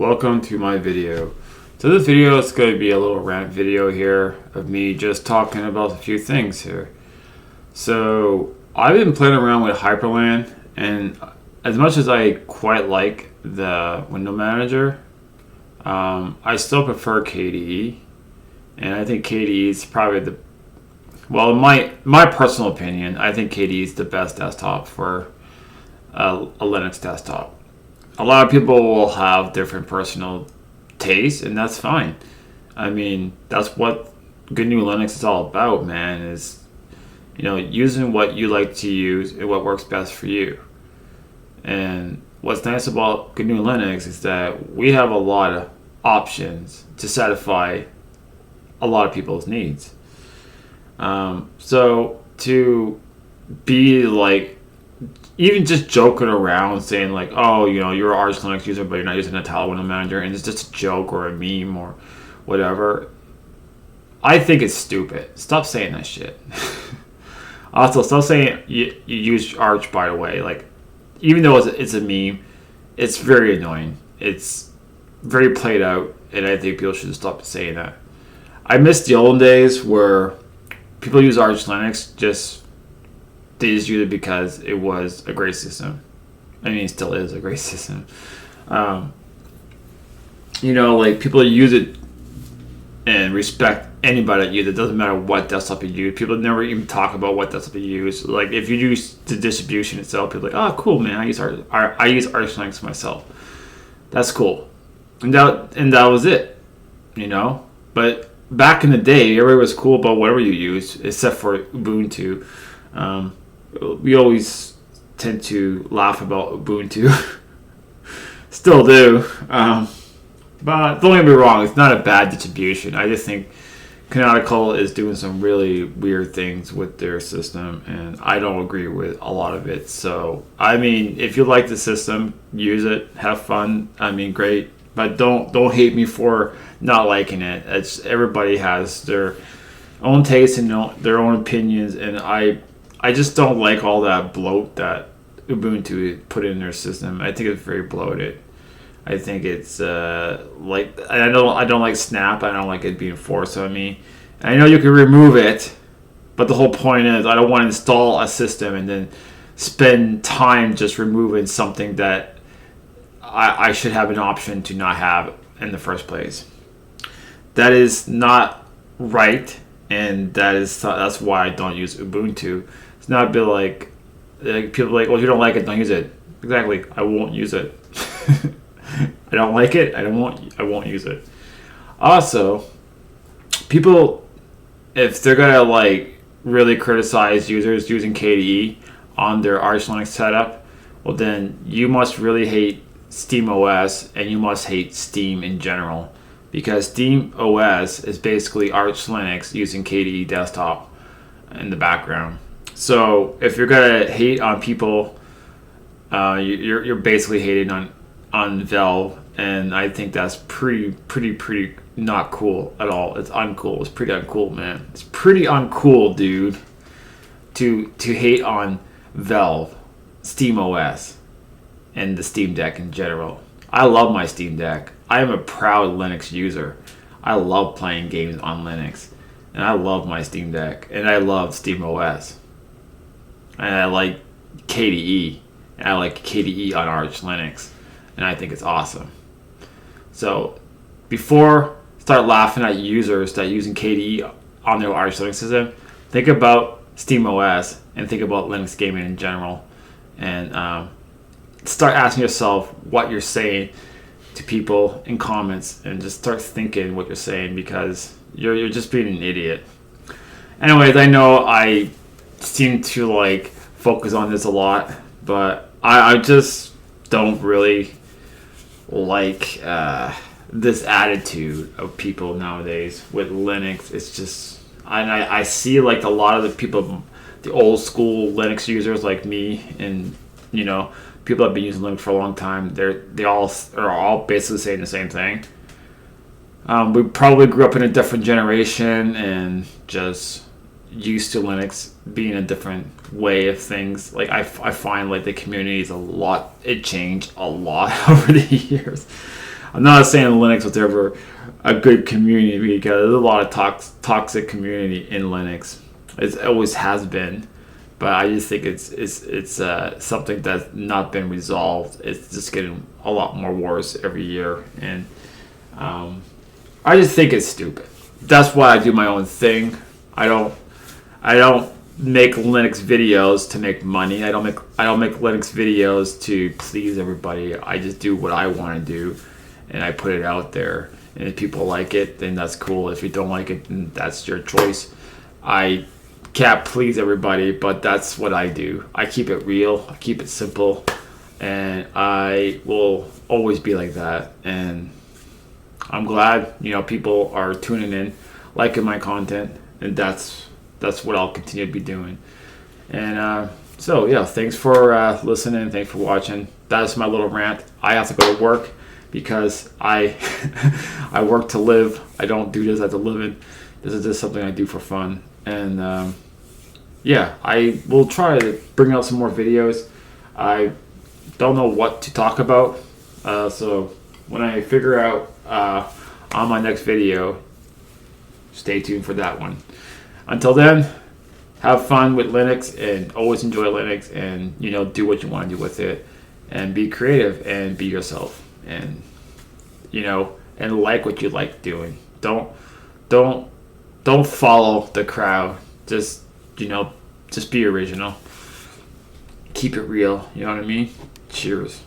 welcome to my video. So this video is going to be a little rant video here of me just talking about a few things here. So I've been playing around with Hyperland, and as much as I quite like the window manager, I still prefer KDE, and I think KDE is probably my personal opinion, I think KDE is the best desktop for a Linux desktop. A lot of people will have different personal tastes, and that's fine. I mean, that's what GNU Linux is all about, man, is, using what you like to use and what works best for you. And what's nice about GNU Linux is that we have a lot of options to satisfy a lot of people's needs. So to be like, even just joking around saying like, oh, you're an Arch Linux user, but you're not using a tile window manager, and it's just a joke or a meme or whatever, I think it's stupid. Stop saying that shit. Also, stop saying you use Arch, by the way. Like, even though it's a meme, it's very annoying. It's very played out, and I think people should stop saying that. I miss the old days where people use Arch Linux they just use it because it was a great system. I mean, it still is a great system. Like, people use it and respect anybody that uses it. It doesn't matter what desktop you use. People never even talk about what desktop you use. Like, if you use the distribution itself, people are like, oh, cool, man, I use Arch Linux myself. That's cool. And that was it, But back in the day, everybody was cool about whatever you use, except for Ubuntu. We always tend to laugh about Ubuntu. Still do. But don't get me wrong, it's not a bad distribution. I just think Canonical is doing some really weird things with their system, and I don't agree with a lot of it. So, I mean, if you like the system, use it, have fun. I mean, great. But don't hate me for not liking it. Everybody has their own taste and their own opinions, and I just don't like all that bloat that Ubuntu put in their system. I think it's very bloated. I think it's I don't like Snap. I don't like it being forced on me. And I know you can remove it, but the whole point is I don't want to install a system and then spend time just removing something that I should have an option to not have in the first place. That is not right, and that's why I don't use Ubuntu. It's not a bit like people are like, well, if you don't like it, don't use it. Exactly, I won't use it. I don't like it. I won't use it. Also, people, if they're gonna like really criticize users using KDE on their Arch Linux setup, well, then you must really hate SteamOS, and you must hate Steam in general, because SteamOS is basically Arch Linux using KDE desktop in the background. So if you're gonna hate on people, you're basically hating on Valve, and I think that's pretty not cool at all. It's uncool. It's pretty uncool, man. It's pretty uncool, dude, to hate on Valve, SteamOS, and the Steam Deck in general. I love my Steam Deck. I am a proud Linux user. I love playing games on Linux, and I love my Steam Deck, and I love SteamOS, and I like KDE, and I like KDE on Arch Linux, and I think it's awesome. So before start laughing at users that are using KDE on their Arch Linux system, think about SteamOS and think about Linux gaming in general, and start asking yourself what you're saying to people in comments, and just start thinking what you're saying, because you're just being an idiot. Anyways, I know I seem to like focus on this a lot, but I just don't really like this attitude of people nowadays with Linux. It's just, I see like a lot of the people, the old school Linux users like me, and people that have been using Linux for a long time, they all are all basically saying the same thing. We probably grew up in a different generation and just used to Linux being a different way of things. Like I find like the community is it changed a lot over the years. I'm not saying Linux was ever a good community, because there's a lot of toxic community in Linux. It always has been, but I just think it's something that's not been resolved. It's just getting a lot more worse every year, and I just think it's stupid. That's why I do my own thing. I don't make Linux videos to make money. I don't make Linux videos to please everybody. I just do what I want to do, and I put it out there. And if people like it, then that's cool. If you don't like it, then that's your choice. I can't please everybody, but that's what I do. I keep it real. I keep it simple, and I will always be like that. And I'm glad, people are tuning in, liking my content, and that's what I'll continue to be doing. And so yeah, thanks for listening. Thanks for watching. That's my little rant. I have to go to work because I I work to live. I don't do this as a living. This is just something I do for fun. And yeah, I will try to bring out some more videos. I don't know what to talk about, so when I figure out on my next video, stay tuned for that one. Until then, have fun with Linux and always enjoy Linux, and do what you want to do with it, and be creative and be yourself, and and like what you like doing. Don't follow the crowd. Just be original. Keep it real. You know what I mean? Cheers.